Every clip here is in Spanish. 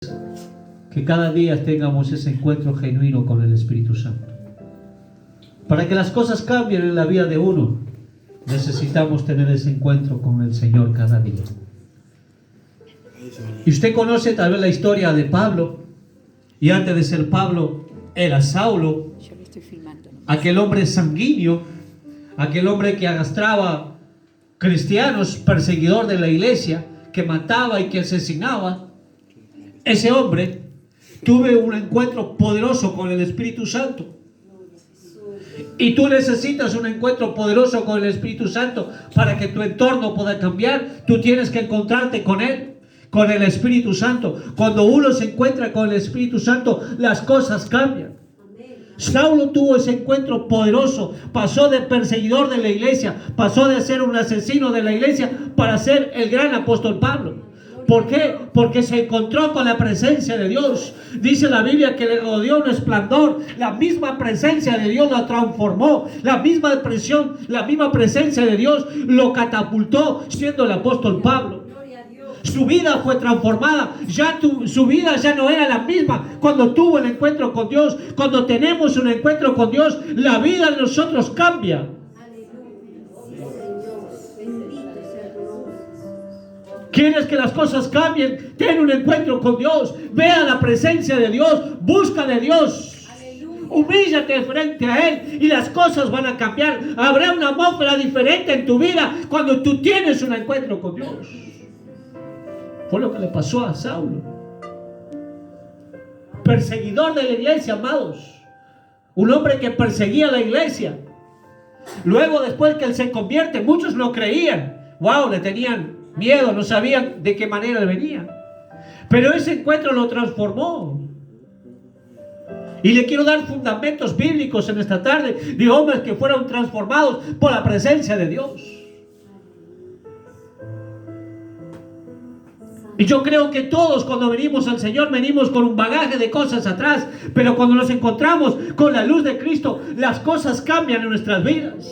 que cada día tengamos ese encuentro genuino con el Espíritu Santo. Para que las cosas cambien en la vida de uno, necesitamos tener ese encuentro con el Señor cada día. Y usted conoce tal vez la historia de Pablo, y antes de ser Pablo era Saulo, aquel hombre sanguíneo, aquel hombre que arrastraba cristianos, perseguidor de la iglesia, que mataba y que asesinaba. Ese hombre tuvo un encuentro poderoso con el Espíritu Santo. Y tú necesitas un encuentro poderoso con el Espíritu Santo para que tu entorno pueda cambiar. Tú tienes que encontrarte con Él, con el Espíritu Santo. Cuando uno se encuentra con el Espíritu Santo, las cosas cambian. Saulo tuvo ese encuentro poderoso. Pasó de perseguidor de la iglesia, pasó de ser un asesino de la iglesia para ser el gran apóstol Pablo. ¿Por qué? Porque se encontró con la presencia de Dios. Dice la Biblia que le rodeó un esplendor. La misma presencia de Dios la transformó. La misma presencia de Dios lo catapultó siendo el apóstol Pablo. Su vida fue transformada. Su vida ya no era la misma cuando tuvo el encuentro con Dios. Cuando tenemos un encuentro con Dios, la vida de nosotros cambia. ¿Quieres que las cosas cambien? Ten un encuentro con Dios. Ve a la presencia de Dios. Busca de Dios. Humíllate frente a Él y las cosas van a cambiar. Habrá una atmósfera diferente en tu vida cuando tú tienes un encuentro con Dios. Fue lo que le pasó a Saulo. Perseguidor de la iglesia, amados. Un hombre que perseguía la iglesia. Luego, después que él se convierte, muchos no creían. Wow, le tenían miedo, no sabían de qué manera venía. Pero ese encuentro lo transformó. Y le quiero dar fundamentos bíblicos en esta tarde de hombres que fueron transformados por la presencia de Dios. Y yo creo que todos cuando venimos al Señor venimos con un bagaje de cosas atrás, pero cuando nos encontramos con la luz de Cristo, las cosas cambian en nuestras vidas.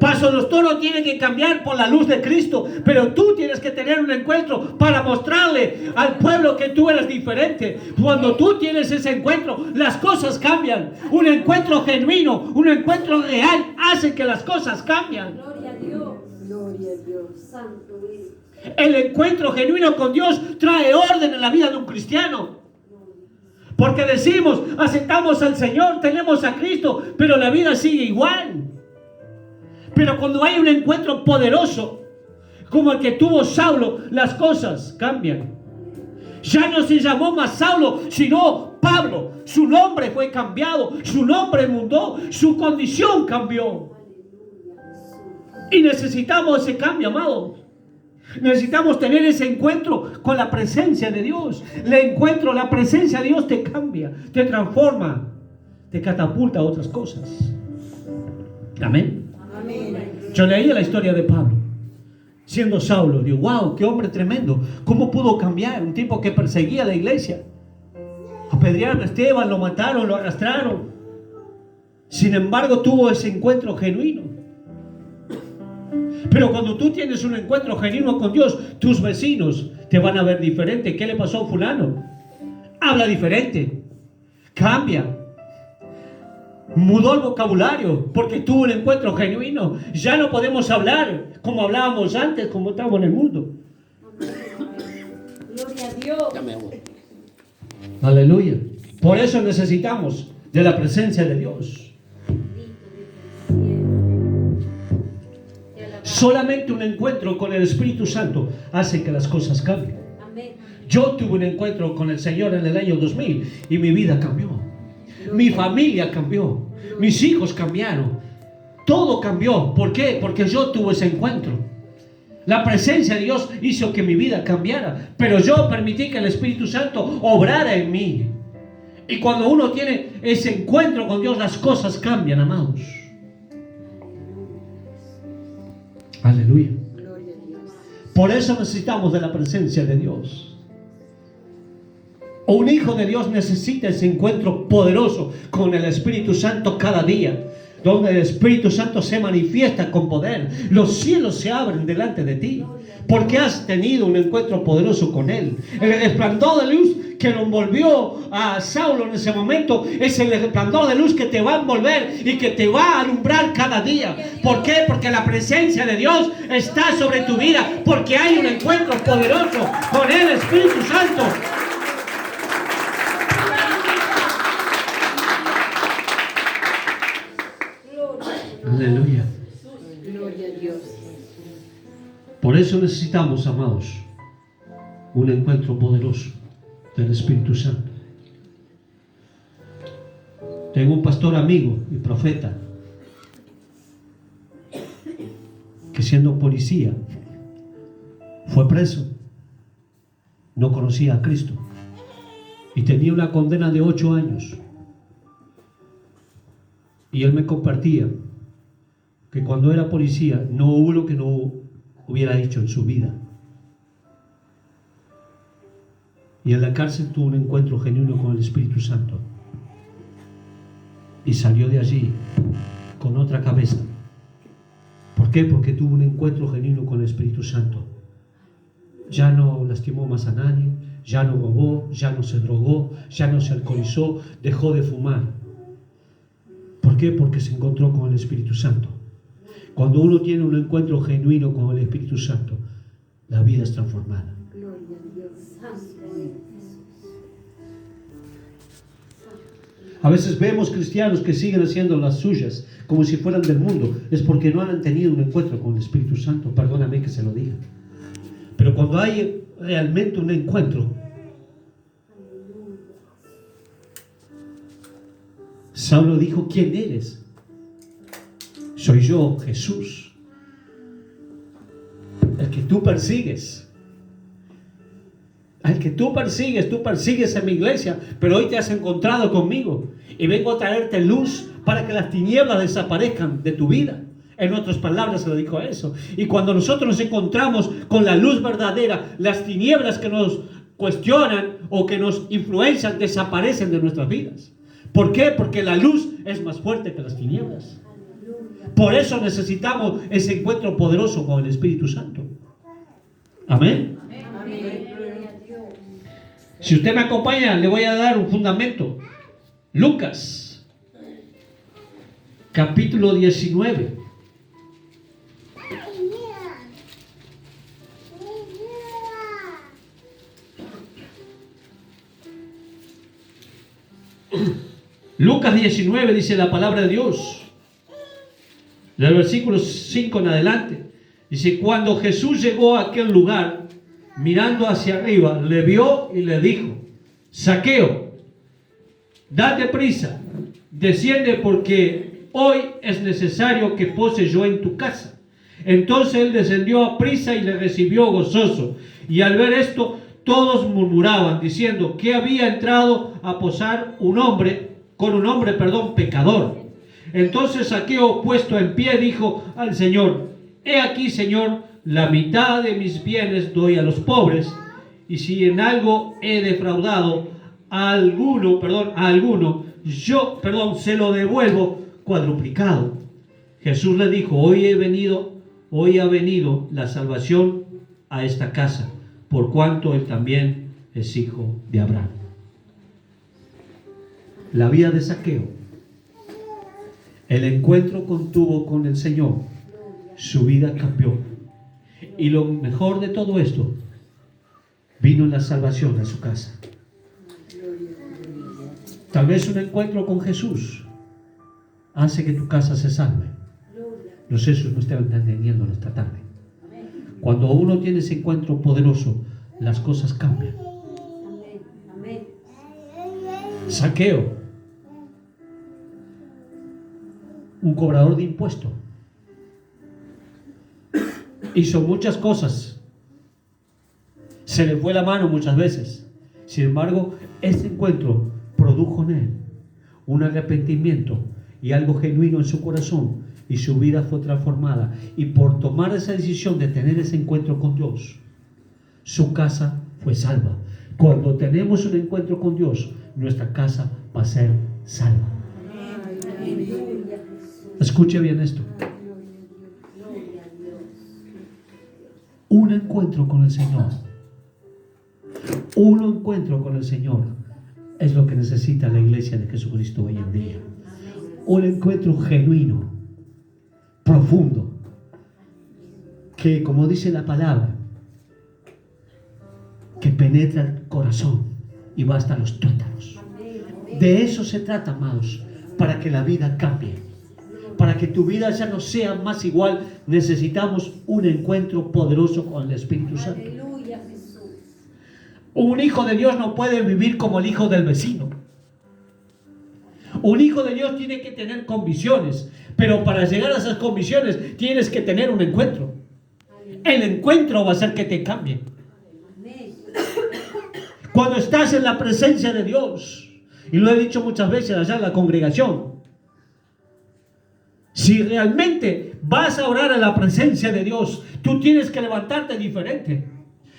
Pastor, todo tiene que cambiar por la luz de Cristo, pero tú tienes que tener un encuentro para mostrarle al pueblo que tú eres diferente. Cuando tú tienes ese encuentro, las cosas cambian. Un encuentro genuino, un encuentro real hace que las cosas cambian. Gloria a Dios. Gloria a Dios. Santo es. El encuentro genuino con Dios trae orden en la vida de un cristiano. Porque decimos, aceptamos al Señor, tenemos a Cristo, pero la vida sigue igual. Pero cuando hay un encuentro poderoso, como el que tuvo Saulo, las cosas cambian. Ya no se llamó más Saulo, sino Pablo. Su nombre fue cambiado, su nombre mudó, su condición cambió. Y necesitamos ese cambio, amados. Necesitamos tener ese encuentro con la presencia de Dios. La presencia de Dios te cambia, te transforma, te catapulta a otras cosas. Amén. Yo leí la historia de Pablo, siendo Saulo. Digo, wow, qué hombre tremendo. ¿Cómo pudo cambiar? Un tipo que perseguía la iglesia. Apedrearon a Esteban, lo mataron, lo arrastraron. Sin embargo, tuvo ese encuentro genuino. Pero cuando tú tienes un encuentro genuino con Dios, tus vecinos te van a ver diferente. ¿Qué le pasó a fulano? Habla diferente. Cambia. Mudó el vocabulario porque tuvo un encuentro genuino. Ya no podemos hablar como hablábamos antes, como estábamos en el mundo. Gloria a Dios. Aleluya. Por eso necesitamos de la presencia de Dios. Solamente un encuentro con el Espíritu Santo hace que las cosas cambien. Yo tuve un encuentro con el Señor en el año 2000 y mi vida cambió. Mi familia cambió. Mis hijos cambiaron. Todo cambió. ¿Por qué? Porque yo tuve ese encuentro. La presencia de Dios hizo que mi vida cambiara. Pero yo permití que el Espíritu Santo obrara en mí. Y cuando uno tiene ese encuentro con Dios, las cosas cambian, amados. Aleluya. Por eso necesitamos de la presencia de Dios. Un hijo de Dios necesita ese encuentro poderoso con el Espíritu Santo cada día. donde el Espíritu Santo se manifiesta con poder. Los cielos se abren delante de ti, porque has tenido un encuentro poderoso con Él. El resplandor de luz que lo envolvió a Saulo en ese momento es el resplandor de luz que te va a envolver y que te va a alumbrar cada día. ¿Por qué? Porque la presencia de Dios está sobre tu vida, porque hay un encuentro poderoso con el Espíritu Santo. Aleluya. Gloria a Dios. Por eso necesitamos, amados, un encuentro poderoso del Espíritu Santo. Tengo un pastor amigo y profeta que, siendo policía, fue preso, no conocía a Cristo y tenía una condena de 8 años. Y él me compartía que cuando era policía no hubo lo que no hubiera hecho en su vida. Y en la cárcel tuvo un encuentro genuino con el Espíritu Santo. Y salió de allí con otra cabeza. ¿Por qué? Porque tuvo un encuentro genuino con el Espíritu Santo. Ya no lastimó más a nadie, ya no robó, ya no se drogó, ya no se alcoholizó, dejó de fumar. ¿Por qué? Porque se encontró con el Espíritu Santo. Cuando uno tiene un encuentro genuino con el Espíritu Santo, la vida es transformada. Gloria a Dios. Santo eres. A veces vemos cristianos que siguen haciendo las suyas como si fueran del mundo. Es porque no han tenido un encuentro con el Espíritu Santo. Perdóname que se lo diga. Pero cuando hay realmente un encuentro, Saulo dijo: ¿quién eres? Soy yo, Jesús, el que tú persigues. Al que tú persigues en mi iglesia, pero hoy te has encontrado conmigo y vengo a traerte luz para que las tinieblas desaparezcan de tu vida. En otras palabras se le dijo eso. Y cuando nosotros nos encontramos con la luz verdadera, las tinieblas que nos cuestionan o que nos influencian desaparecen de nuestras vidas. ¿Por qué? Porque la luz es más fuerte que las tinieblas. Por eso necesitamos ese encuentro poderoso con el Espíritu Santo. Amén. Si usted me acompaña, le voy a dar un fundamento. Lucas, capítulo 19. Lucas 19 dice la palabra de Dios. Del versículo 5 en adelante. Dice: cuando Jesús llegó a aquel lugar, mirando hacia arriba, le vio y le dijo: Zaqueo, date prisa, desciende, porque hoy es necesario que pose yo en tu casa. Entonces él descendió a prisa y le recibió gozoso. Y al ver esto, todos murmuraban, diciendo que había entrado a posar con un hombre pecador. Entonces Zaqueo, puesto en pie, dijo al Señor: he aquí, Señor, la mitad de mis bienes doy a los pobres, y si en algo he defraudado a alguno, se lo devuelvo cuadruplicado. Jesús le dijo: hoy ha venido la salvación a esta casa, por cuanto él también es hijo de Abraham. La vida de Zaqueo, el encuentro que tuvo con el Señor, su vida cambió. Y lo mejor de todo esto, vino la salvación a su casa. Tal vez un encuentro con Jesús hace que tu casa se salve. No sé si me están entendiendo en esta tarde. Cuando uno tiene ese encuentro poderoso, las cosas cambian. Zaqueo, un cobrador de impuestos, hizo muchas cosas, se le fue la mano muchas veces. Sin embargo, ese encuentro produjo en él un arrepentimiento y algo genuino en su corazón, y su vida fue transformada. Y por tomar esa decisión de tener ese encuentro con Dios, su casa fue salva. Cuando tenemos un encuentro con Dios, nuestra casa va a ser salva. Escuche bien esto. Un encuentro con el Señor. Un encuentro con el Señor es lo que necesita la iglesia de Jesucristo hoy en día. Un encuentro genuino, profundo, que, como dice la palabra, que penetra el corazón y va hasta los tuétanos. De eso se trata, amados, para que la vida cambie. Para que tu vida ya no sea más igual, necesitamos un encuentro poderoso con el Espíritu Santo. Aleluya, Jesús. Un hijo de Dios no puede vivir como el hijo del vecino. Un hijo de Dios tiene que tener convicciones, pero para llegar a esas convicciones tienes que tener un encuentro. El encuentro va a hacer que te cambie. Cuando estás en la presencia de Dios, y lo he dicho muchas veces allá en la congregación, si realmente vas a orar en la presencia de Dios, tú tienes que levantarte diferente.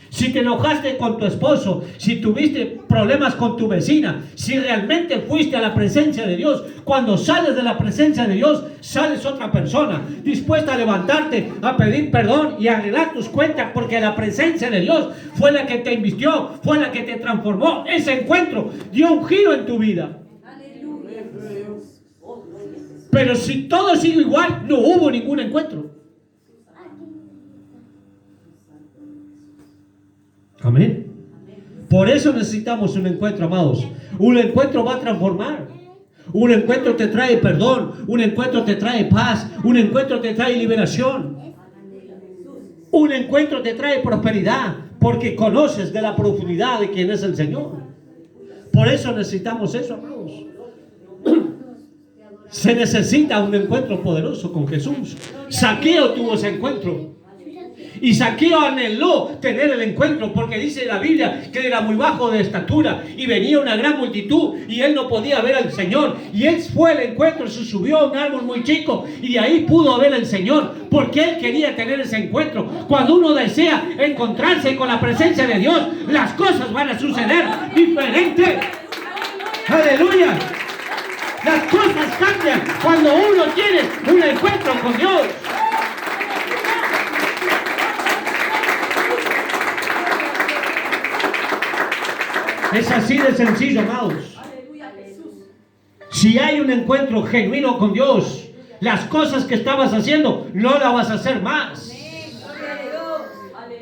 Si te enojaste con tu esposo, si tuviste problemas con tu vecina, si realmente fuiste a la presencia de Dios, cuando sales de la presencia de Dios, sales otra persona, dispuesta a levantarte, a pedir perdón y a arreglar tus cuentas, porque la presencia de Dios fue la que te invistió, fue la que te transformó. Ese encuentro dio un giro en tu vida. Aleluya. Pero si todo sigue igual, no hubo ningún encuentro. Amén. Por eso necesitamos un encuentro, amados. Un encuentro va a transformar. Un encuentro te trae perdón. Un encuentro te trae paz. Un encuentro te trae liberación. Un encuentro te trae prosperidad. Porque conoces de la profundidad de quién es el Señor. Por eso necesitamos eso, amados. Se necesita un encuentro poderoso con Jesús. Zaqueo tuvo ese encuentro. Y Zaqueo anheló tener el encuentro, porque dice la Biblia que era muy bajo de estatura y venía una gran multitud y él no podía ver al Señor. Y él fue al encuentro, se subió a un árbol muy chico y de ahí pudo ver al Señor, porque él quería tener ese encuentro. Cuando uno desea encontrarse con la presencia de Dios, las cosas van a suceder diferente. ¡Aleluya! Las cosas cambian cuando uno tiene un encuentro con Dios. Es así de sencillo, amados. Si hay un encuentro genuino con Dios, las cosas que estabas haciendo no las vas a hacer más.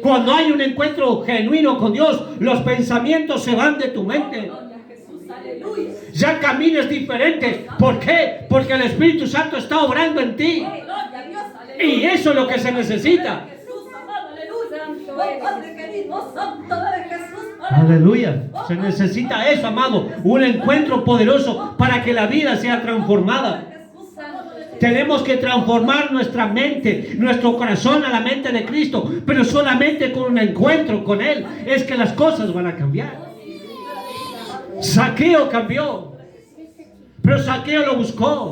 Cuando hay un encuentro genuino con Dios, los pensamientos se van de tu mente. Ya caminas diferente. ¿Por qué? Porque el Espíritu Santo está obrando en ti. Y eso es lo que se necesita. Aleluya. Se necesita eso, amado. Un encuentro poderoso para que la vida sea transformada. Tenemos que transformar nuestra mente, nuestro corazón a la mente de Cristo. Pero solamente con un encuentro con Él es que las cosas van a cambiar. Zaqueo cambió. Pero Zaqueo lo buscó.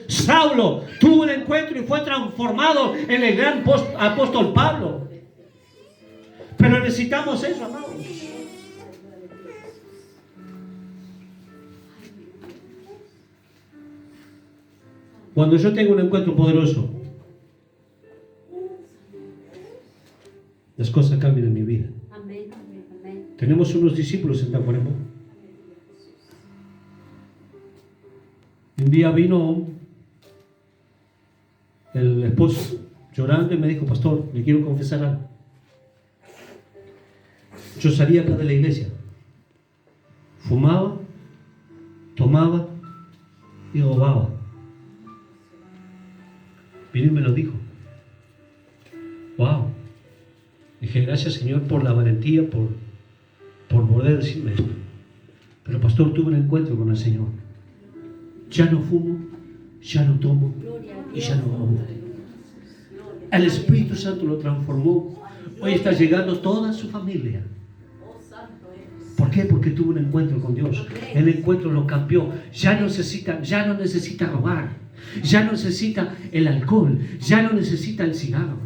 Saulo tuvo un encuentro y fue transformado en el gran apóstol Pablo. Pero necesitamos eso, amados. Cuando yo tengo un encuentro poderoso, las cosas cambian en mi vida. Amén. Amén. Tenemos unos discípulos en Tacuarembó. Un día vino el esposo llorando y me dijo: pastor, le quiero confesar algo. Yo salía acá de la iglesia, fumaba, tomaba y robaba. Vino y me lo dijo. Wow. Dije: gracias, Señor, por la valentía, por poder decirme esto. Pero pastor, tuve un encuentro con el Señor. Ya no fumo, ya no tomo y ya no robo. El Espíritu Santo lo transformó. Hoy está llegando toda su familia. ¿Por qué? Porque tuvo un encuentro con Dios. El encuentro lo cambió. Ya no necesita robar. Ya no necesita el alcohol. Ya no necesita el cigarro.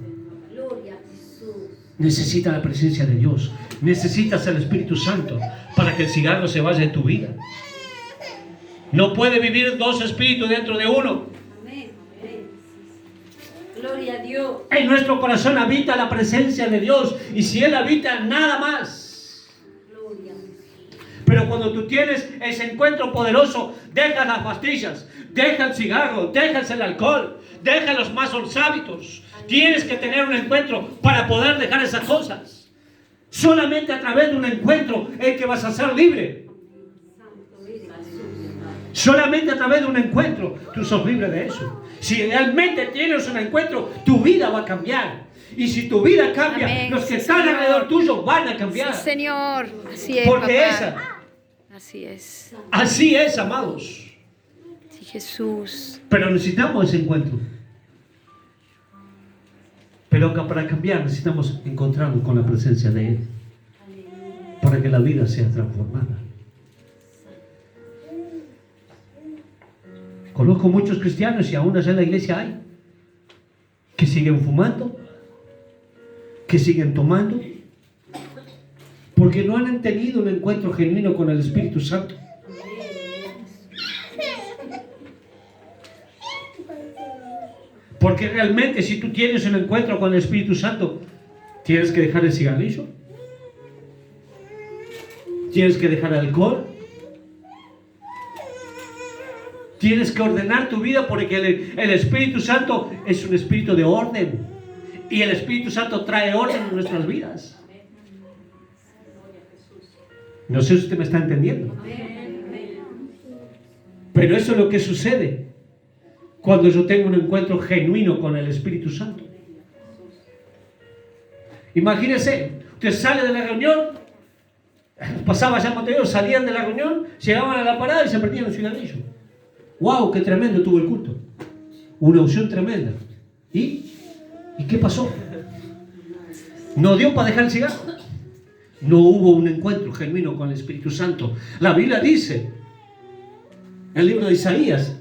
Necesita la presencia de Dios. Necesitas el Espíritu Santo para que el cigarro se vaya de tu vida. No puede vivir dos espíritus dentro de uno. Gloria a Dios. En nuestro corazón habita la presencia de Dios. Y si Él habita, nada más. Gloria. Pero cuando tú tienes ese encuentro poderoso, deja las pastillas, deja el cigarro, dejas el alcohol, deja los malos hábitos. Tienes que tener un encuentro para poder dejar esas cosas. Solamente a través de un encuentro es que vas a ser libre. Santo eres Jesús. Solamente a través de un encuentro tú sos libre de eso. Si realmente tienes un encuentro, tu vida va a cambiar. Y si tu vida cambia, Amén, los que sí, están Señor. alrededor tuyo van a cambiar. Sí, Señor. Así es, Porque papá. Así es. así es, amados. Sí, Jesús. Pero necesitamos ese encuentro. Pero para cambiar necesitamos encontrarnos con la presencia de Él. Para que la vida sea transformada. Conozco muchos cristianos y aún allá en la iglesia hay que siguen fumando, que siguen tomando, porque no han tenido un encuentro genuino con el Espíritu Santo. Porque realmente si tú tienes un encuentro con el Espíritu Santo, tienes que dejar el cigarrillo, tienes que dejar el alcohol, tienes que ordenar tu vida, porque el Espíritu Santo es un espíritu de orden. Y el Espíritu Santo trae orden en nuestras vidas. No sé si usted me está entendiendo. Pero eso es lo que sucede cuando yo tengo un encuentro genuino con el Espíritu Santo. Imagínese, usted sale de la reunión, pasaba ya Mateo, salían de la reunión, llegaban a la parada y se prendían un cigarrillo. ¡Wow! ¡Qué tremendo tuvo el culto! Una unción tremenda. ¿Y qué pasó? ¿No dio para dejar el cigarro? No hubo un encuentro genuino con el Espíritu Santo. La Biblia dice, en el libro de Isaías,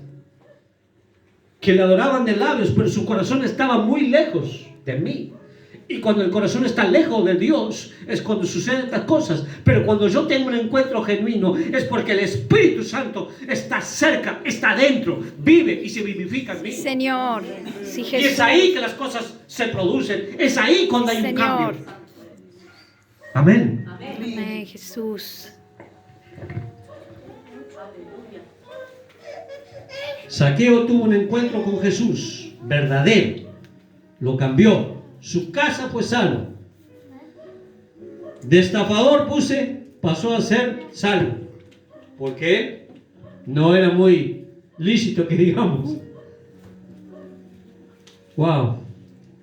que le adoraban de labios, pero su corazón estaba muy lejos de mí. Y cuando el corazón está lejos de Dios, es cuando suceden estas cosas. Pero cuando yo tengo un encuentro genuino, es porque el Espíritu Santo está cerca, está dentro, vive y se vivifica en mí. Señor. Sí, Y Jesús. es ahí que las cosas se producen. Es ahí cuando hay un Señor. cambio. Amén. Amén, Jesús. Saqueo tuvo un encuentro con Jesús, verdadero. Lo cambió. Su casa fue salva. De estafador pasó a ser salvo. Porque no era muy lícito que digamos. Wow.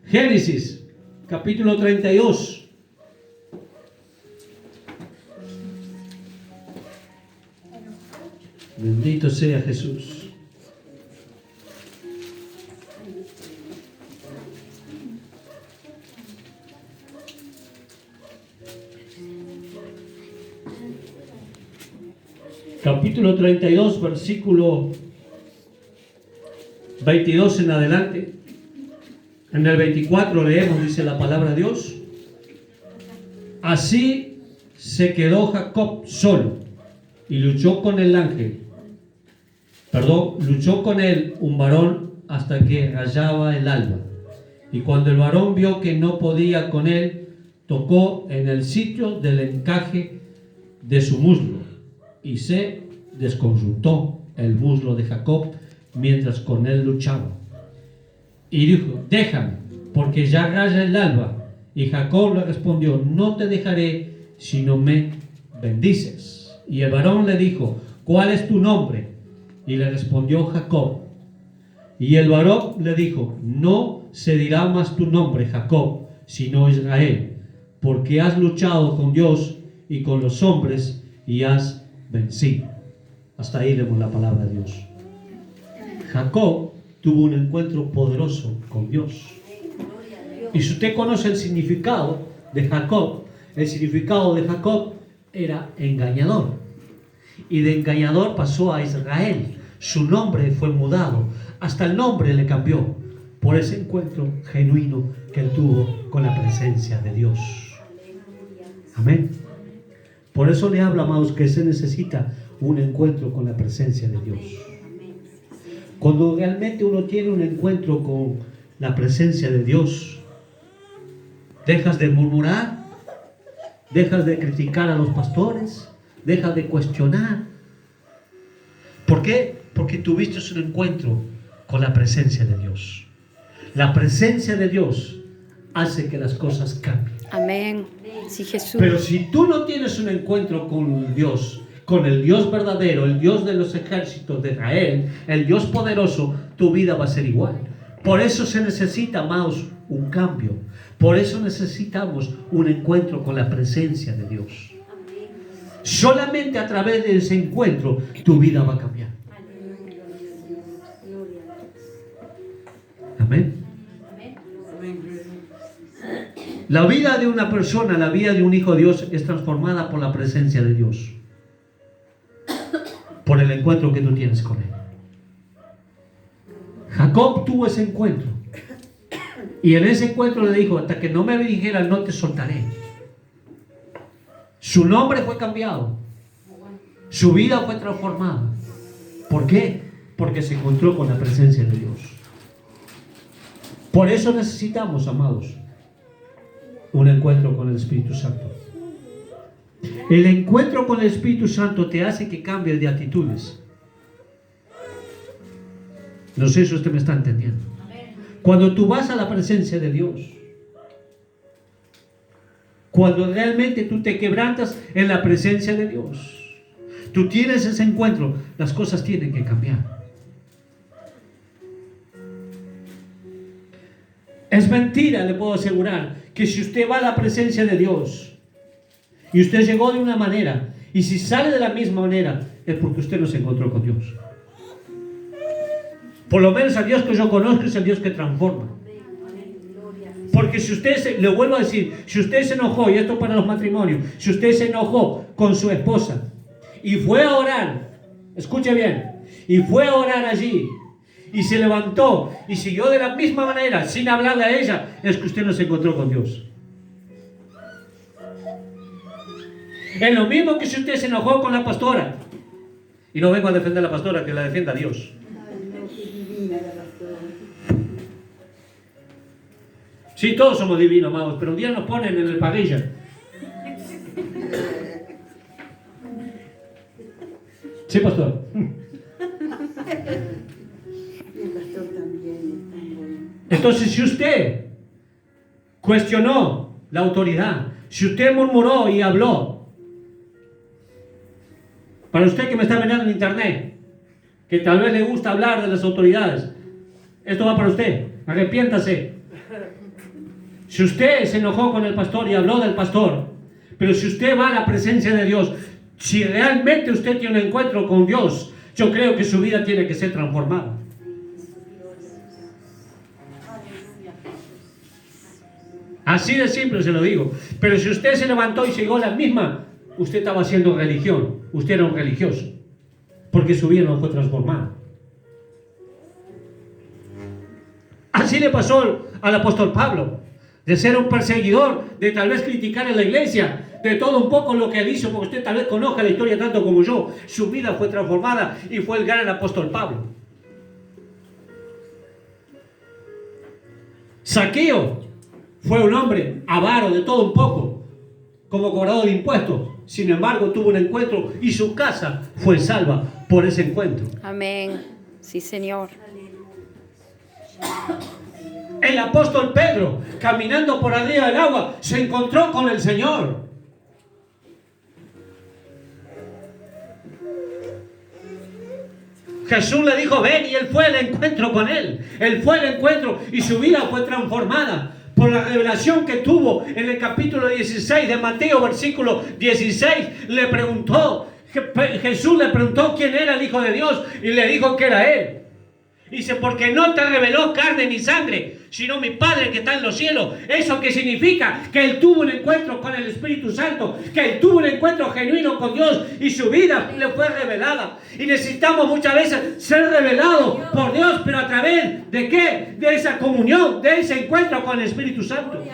Génesis, capítulo 32. Bendito sea Jesús. Capítulo 32, versículo 22 en adelante. En el 24 leemos, dice la palabra de Dios. Así se quedó Jacob solo y luchó con el ángel. Luchó con él un varón hasta que rayaba el alba. Y cuando el varón vio que no podía con él, tocó en el sitio del encaje de su muslo y se desconjuntó el muslo de Jacob mientras con él luchaba. Y dijo: déjame, porque ya raya el alba. Y Jacob le respondió: no te dejaré si no me bendices. Y el varón le dijo: ¿cuál es tu nombre? Y le respondió: Jacob. Y el varón le dijo: no se dirá más tu nombre Jacob, sino Israel, porque has luchado con Dios y con los hombres y has vencido. Hasta ahí leemos la palabra de Dios. Jacob tuvo un encuentro poderoso con Dios. Y si usted conoce el significado de Jacob, el significado de Jacob era engañador. Y de engañador pasó a Israel. Su nombre fue mudado. Hasta el nombre le cambió por ese encuentro genuino que él tuvo con la presencia de Dios. Amén. Por eso le hablo, amados, que se necesita un encuentro con la presencia de Dios. Cuando realmente uno tiene un encuentro la presencia de Dios, dejas de murmurar, dejas de criticar a los pastores, dejas de cuestionar. ¿Por qué? Porque tuviste un encuentro con la presencia de Dios. La presencia de Dios hace que las cosas cambien. Amén. Sí, Jesús. Pero si tú no tienes un encuentro con Dios, con el Dios verdadero, el Dios de los ejércitos de Israel, el Dios poderoso, tu vida va a ser igual. Por eso se necesita, amados, un cambio. Por eso necesitamos un encuentro con la presencia de Dios. Solamente a través de ese encuentro tu vida va a cambiar. Amén. La vida de una persona, la vida de un hijo de Dios es transformada por la presencia de Dios. Por el encuentro que tú tienes con Él. Jacob tuvo ese encuentro. Y en ese encuentro le dijo, hasta que no me dijeras, no te soltaré. Su nombre fue cambiado. Su vida fue transformada. ¿Por qué? Porque se encontró con la presencia de Dios. Por eso necesitamos, amados, un encuentro con el Espíritu Santo. El encuentro con el Espíritu Santo te hace que cambies de actitudes. No sé si usted me está entendiendo. Cuando tú vas a la presencia de Dios, cuando realmente tú te quebrantas en la presencia de Dios, tú tienes ese encuentro, las cosas tienen que cambiar. Es mentira, le puedo asegurar, que si usted va a la presencia de Dios y usted llegó de una manera y si sale de la misma manera, es porque usted no se encontró con Dios. Por lo menos el Dios que yo conozco es el Dios que transforma. Porque si usted, le vuelvo a decir, si usted se enojó, y esto para los matrimonios, si usted se enojó con su esposa y fue a orar, escuche bien, y fue a orar allí, y se levantó y siguió de la misma manera, sin hablarle a ella, es que usted no se encontró con Dios. Es lo mismo que si usted se enojó con la pastora, y no vengo a defender a la pastora, que la defienda Dios. Sí, todos somos divinos, amados, pero un día nos ponen en el parrilla. Sí, pastor. Entonces, si usted cuestionó la autoridad, si usted murmuró y habló, para usted que me está mirando en internet, que tal vez le gusta hablar de las autoridades, esto va para usted, arrepiéntase. Si usted se enojó con el pastor y habló del pastor, pero si usted va a la presencia de Dios, si realmente usted tiene un encuentro con Dios, yo creo que su vida tiene que ser transformada. Así de simple se lo digo. Pero si usted se levantó y llegó a la misma, usted estaba haciendo religión. Usted era un religioso. Porque su vida no fue transformada. Así le pasó al apóstol Pablo. De ser un perseguidor, de tal vez criticar a la iglesia, de todo un poco lo que él hizo, porque usted tal vez conozca la historia tanto como yo. Su vida fue transformada y fue el gran apóstol Pablo. Zaqueo fue un hombre avaro de todo un poco, como cobrador de impuestos. Sin embargo, tuvo un encuentro y su casa fue salva por ese encuentro. Amén. Sí, Señor. El apóstol Pedro, caminando por arriba del agua, se encontró con el Señor. Jesús le dijo, ven, y él fue al encuentro con él. Él fue al encuentro y su vida fue transformada por la revelación que tuvo en el capítulo 16 de Mateo, versículo 16. Le preguntó, Jesús le preguntó quién era el Hijo de Dios y le dijo que era él. Dice, porque no te reveló carne ni sangre, sino mi Padre que está en los cielos. ¿Eso qué significa? Que él tuvo un encuentro con el Espíritu Santo, que él tuvo un encuentro genuino con Dios y su vida le fue revelada. Y necesitamos muchas veces ser revelados por Dios, pero a través de ¿qué? De esa comunión, de ese encuentro con el Espíritu Santo.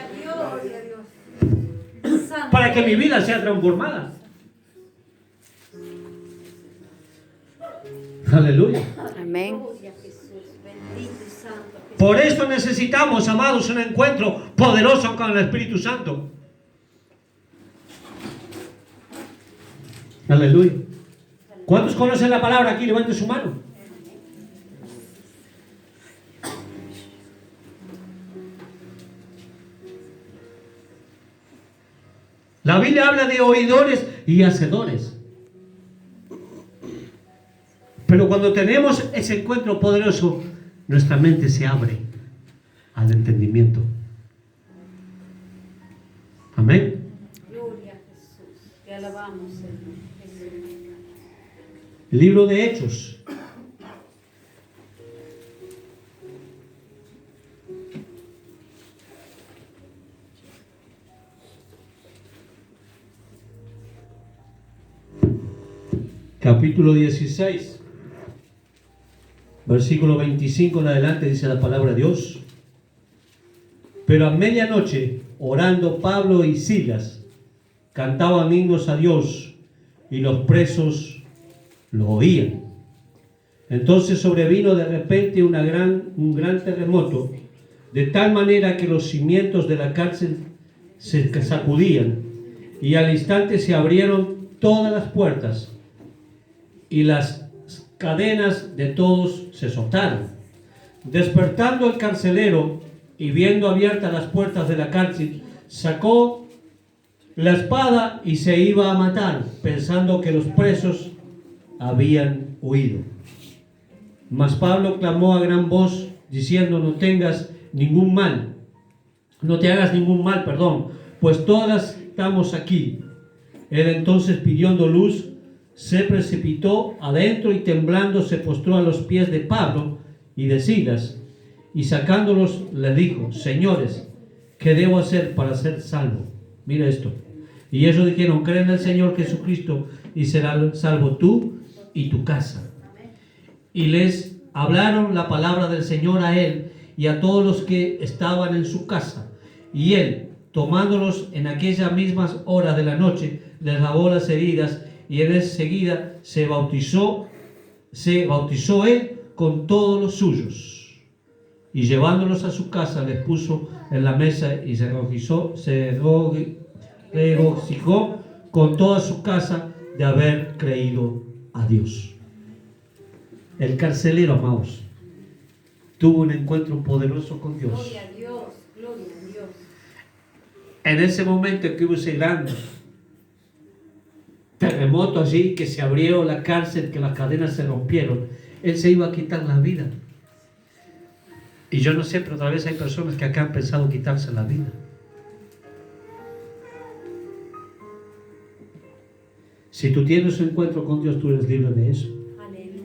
Para que mi vida sea transformada. Aleluya. Amén. Bendito y santo Por eso necesitamos, amados, un encuentro poderoso con el Espíritu Santo. Aleluya. ¿Cuántos conocen la palabra aquí? Levanten su mano. La Biblia habla de oidores y hacedores. Pero cuando tenemos ese encuentro poderoso, nuestra mente se abre al entendimiento. Amén. Gloria a Jesús. Te alabamos, Señor. Jesús. El libro de Hechos. Capítulo 16. Versículo 25 en adelante dice la palabra de Dios. Pero a medianoche, orando Pablo y Silas, cantaban himnos a Dios y los presos lo oían. Entonces sobrevino de repente un gran terremoto, de tal manera que los cimientos de la cárcel se sacudían, y al instante se abrieron todas las puertas y las cadenas de todos se soltaron. Despertando el carcelero y viendo abiertas las puertas de la cárcel, sacó la espada y se iba a matar, pensando que los presos habían huido. Mas Pablo clamó a gran voz, diciendo: no te hagas ningún mal, pues todas estamos aquí. Él entonces, pidiendo luz, se precipitó adentro y temblando se postró a los pies de Pablo y de Silas, y sacándolos le dijo: señores, ¿qué debo hacer para ser salvo? Mira esto. Y ellos dijeron: cree en el Señor Jesucristo y serás salvo tú y tu casa. Y les hablaron la palabra del Señor a él y a todos los que estaban en su casa. Y él, tomándolos en aquellas mismas horas de la noche, les lavó las heridas, y enseguida se bautizó él con todos los suyos. Y llevándolos a su casa, les puso en la mesa y se regocijó con toda su casa de haber creído a Dios. El carcelero, amados, tuvo un encuentro poderoso con Dios. Gloria a Dios. Gloria a Dios. En ese momento que hubo ese gran terremoto allí, que se abrió la cárcel, que las cadenas se rompieron, él se iba a quitar la vida. Y yo no sé, pero tal vez hay personas que acá han pensado quitarse la vida. Si tú tienes un encuentro con Dios, tú eres libre de eso. Aleluya.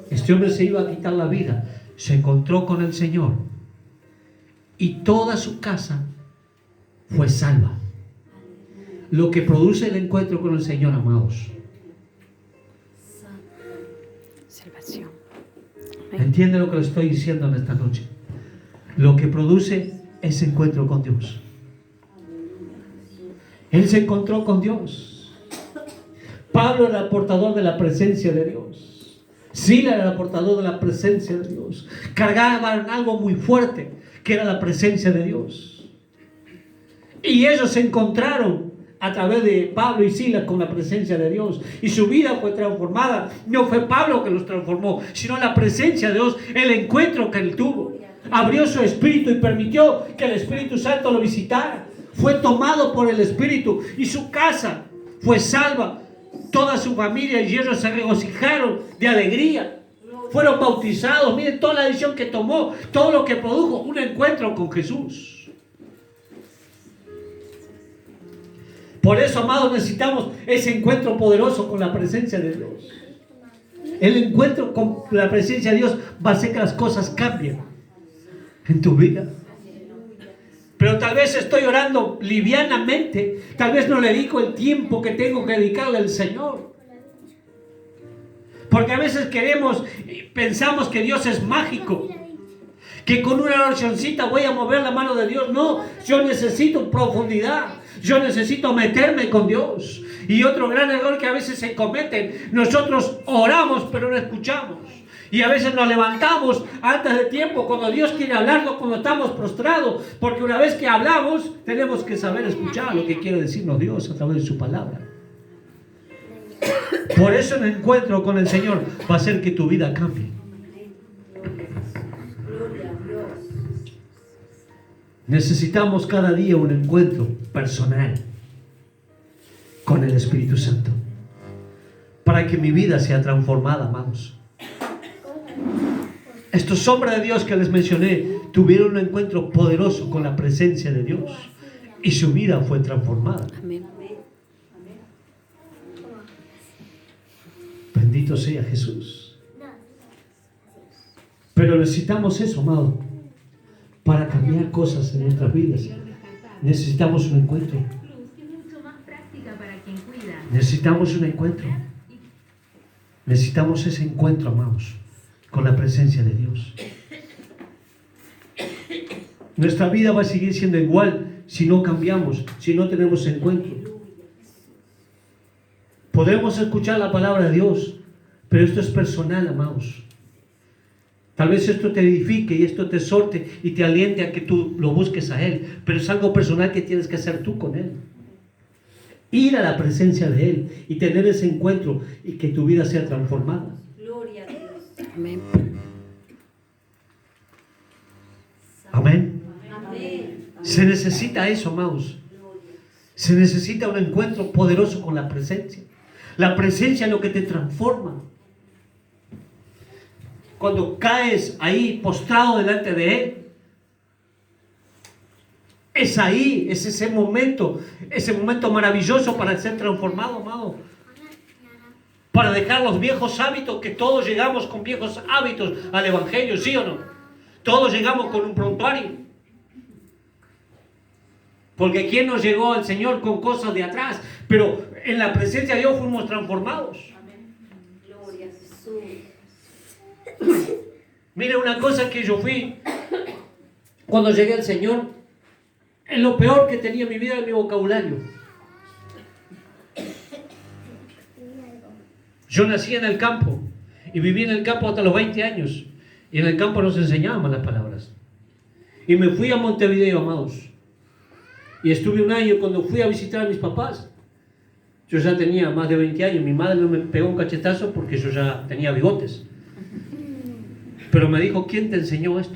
Este hombre se iba a quitar la vida, se encontró con el Señor y toda su casa fue salva. Lo que produce el encuentro con el Señor, amados. Salvación. ¿Entiende lo que le estoy diciendo en esta noche? Lo que produce ese encuentro con Dios. Él se encontró con Dios. Pablo era el portador de la presencia de Dios. Silas era el portador de la presencia de Dios. Cargaban algo muy fuerte, que era la presencia de Dios. Y ellos se encontraron a través de Pablo y Silas con la presencia de Dios. Y su vida fue transformada. No fue Pablo que los transformó, sino la presencia de Dios, el encuentro que él tuvo. Abrió su espíritu y permitió que el Espíritu Santo lo visitara. Fue tomado por el Espíritu y su casa fue salva. Toda su familia y ellos se regocijaron de alegría. Fueron bautizados. Miren toda la decisión que tomó, todo lo que produjo, un encuentro con Jesús. Por eso, amados, necesitamos ese encuentro poderoso con la presencia de Dios. El encuentro con la presencia de Dios va a hacer que las cosas cambien en tu vida. Pero tal vez estoy orando livianamente. Tal vez no le dedico el tiempo que tengo que dedicarle al Señor. Porque a veces pensamos que Dios es mágico, que con una oracioncita voy a mover la mano de Dios. No, yo necesito profundidad. Yo necesito meterme con Dios. Y otro gran error que a veces se cometen: nosotros oramos pero no escuchamos. Y a veces nos levantamos antes de tiempo cuando Dios quiere hablarnos, cuando estamos prostrados, porque una vez que hablamos tenemos que saber escuchar lo que quiere decirnos Dios a través de su palabra. Por eso el encuentro con el Señor va a hacer que tu vida cambie. Gloria a Dios. Necesitamos cada día un encuentro personal con el Espíritu Santo para que mi vida sea transformada, amados. Estos hombres de Dios que les mencioné tuvieron un encuentro poderoso con la presencia de Dios y su vida fue transformada. Amén. Bendito sea Jesús. Pero necesitamos eso, amado, para cambiar cosas en nuestras vidas. Necesitamos un encuentro. Necesitamos un encuentro. Necesitamos ese encuentro, amados, con la presencia de Dios. Nuestra vida va a seguir siendo igual si no cambiamos, si no tenemos encuentro. Podremos escuchar la palabra de Dios, pero esto es personal, amados. Tal vez esto te edifique y esto te exhorte y te aliente a que tú lo busques a Él, pero es algo personal que tienes que hacer tú con Él. Ir a la presencia de Él y tener ese encuentro y que tu vida sea transformada. Gloria a Dios. Amén. Amén. Amén. Se necesita eso, amados. Se necesita un encuentro poderoso con la presencia. La presencia es lo que te transforma. Cuando caes ahí postrado delante de Él, es ahí, es ese momento maravilloso para ser transformado, amado. Para dejar los viejos hábitos, que todos llegamos con viejos hábitos al Evangelio, ¿sí o no? Todos llegamos con un prontuario. Porque ¿quién nos llegó al Señor con cosas de atrás? Pero en la presencia de Dios fuimos transformados. Gloria a Jesús. Mire, una cosa que yo fui cuando llegué al Señor, es lo peor que tenía en mi vida, en mi vocabulario. Yo nací en el campo y viví en el campo hasta los 20 años. Y en el campo nos enseñaban malas palabras. Y me fui a Montevideo, amados. Y estuve un año. Cuando fui a visitar a mis papás, yo ya tenía más de 20 años. Mi madre no me pegó un cachetazo porque yo ya tenía bigotes. Pero me dijo, ¿quién te enseñó esto?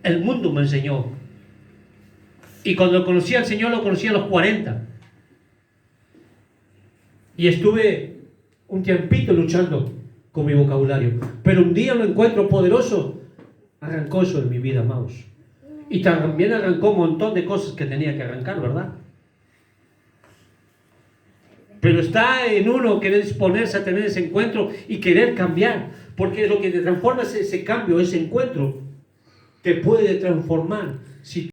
El mundo me enseñó. Y cuando conocí al Señor, lo conocí a los 40. Y estuve un tiempito luchando con mi vocabulario. Pero un día lo encuentro poderoso. Arrancó eso de mi vida, amados. Y también arrancó un montón de cosas que tenía que arrancar, ¿verdad? Pero está en uno querer disponerse a tener ese encuentro y querer cambiar. Porque lo que te transforma es ese cambio, ese encuentro. Te puede transformar. Si